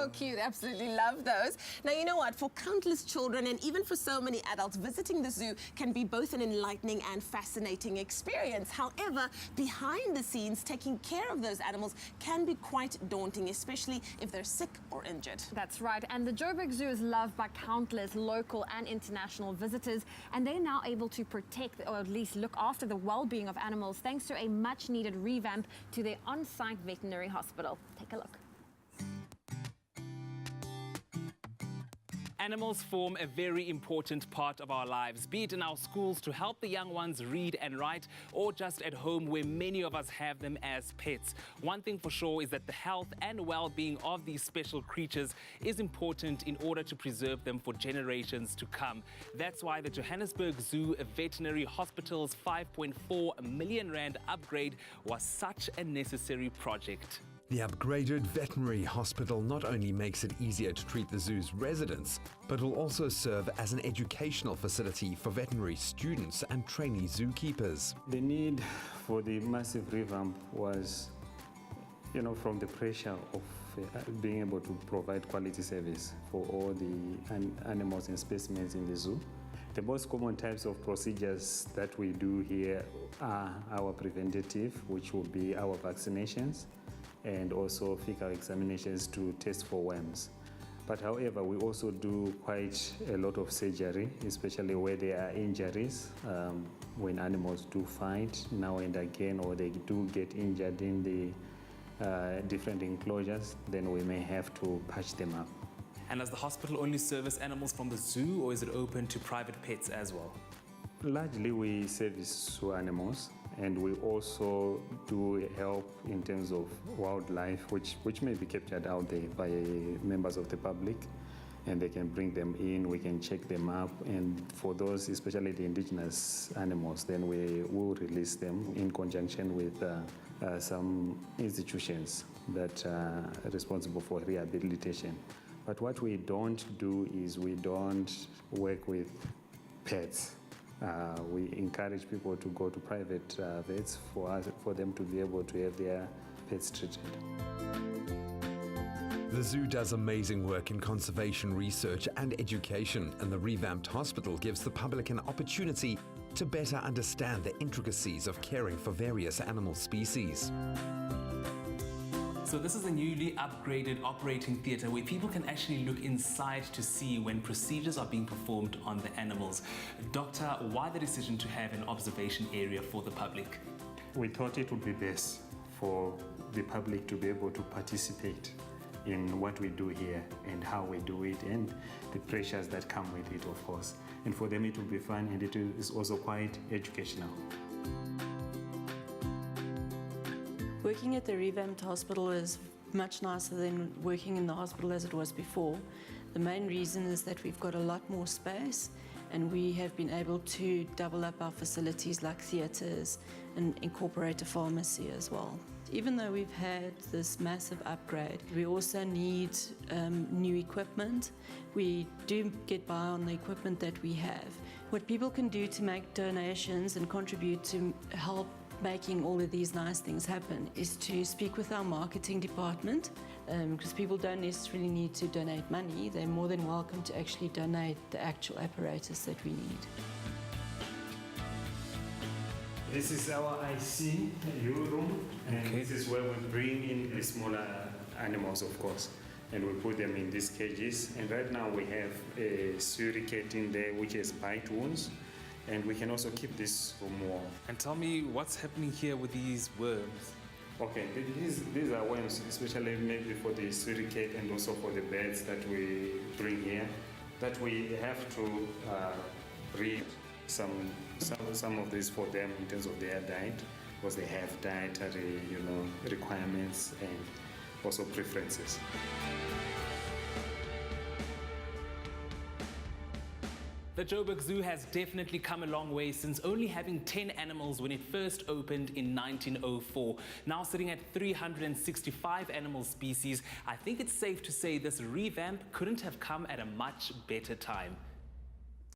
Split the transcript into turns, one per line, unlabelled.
So cute. Absolutely love those. Now, you know what? For countless children and even for so many adults, visiting the zoo can be both an enlightening and fascinating experience. However, behind the scenes, taking care of those animals can be quite daunting, especially if they're sick or injured.
That's right. And the Joburg Zoo is loved by countless local and international visitors, and they're now able to protect or at least look after the well-being of animals thanks to a much-needed revamp to their on-site veterinary hospital. Take a look.
Animals form a very important part of our lives, be it in our schools to help the young ones read and write, or just at home where many of us have them as pets. One thing for sure is that the health and well-being of these special creatures is important in order to preserve them for generations to come. That's why the Johannesburg Zoo Veterinary Hospital's 5.4 million rand upgrade was such a necessary project.
The upgraded veterinary hospital not only makes it easier to treat the zoo's residents, but will also serve as an educational facility for veterinary students and trainee zookeepers.
The need for the massive revamp was, from the pressure of being able to provide quality service for all the animals and specimens in the zoo. The most common types of procedures that we do here are our preventative, which will be our vaccinations, and also fecal examinations to test for worms. But however, we also do quite a lot of surgery, especially where there are injuries, when animals do fight now and again, or they do get injured in the different enclosures, then we may have to patch them up.
And does the hospital only service animals from the zoo, or is it open to private pets as well?
Largely we service zoo animals, and we also do help in terms of wildlife, which may be captured out there by members of the public, and they can bring them in, we can check them up, and for those, especially the indigenous animals, then we will release them in conjunction with some institutions that are responsible for rehabilitation. But what we don't do is we don't work with pets. We encourage people to go to private vets for them to be able to have their pets treated.
The zoo does amazing work in conservation research and education, and the revamped hospital gives the public an opportunity to better understand the intricacies of caring for various animal species.
So this is a newly upgraded operating theatre where people can actually look inside to see when procedures are being performed on the animals. Doctor, why the decision to have an observation area for the public?
We thought it would be best for the public to be able to participate in what we do here and how we do it, and the pressures that come with it, of course. And for them it will be fun, and it is also quite educational.
Working at the revamped hospital is much nicer than working in the hospital as it was before. The main reason is that we've got a lot more space, and we have been able to double up our facilities like theatres and incorporate a pharmacy as well. Even though we've had this massive upgrade, we also need new equipment. We do get by on the equipment that we have. What people can do to make donations and contribute to help making all of these nice things happen is to speak with our marketing department, because people don't necessarily need to donate money. They're more than welcome to actually donate the actual apparatus that we need.
This is our ICU room, and this is where we bring in the smaller animals, of course, and we put them in these cages. And right now we have a surrogate in there which has bite wounds, and we can also keep this room warm.
And tell me what's happening here with these worms.
Okay, these are worms, especially maybe for the surrogate and also for the birds that we bring here, that we have to breed some of these for them in terms of their diet, because they have dietary, requirements and also preferences.
The Joburg Zoo has definitely come a long way since only having 10 animals when it first opened in 1904. Now sitting at 365 animal species, I think it's safe to say this revamp couldn't have come at a much better time.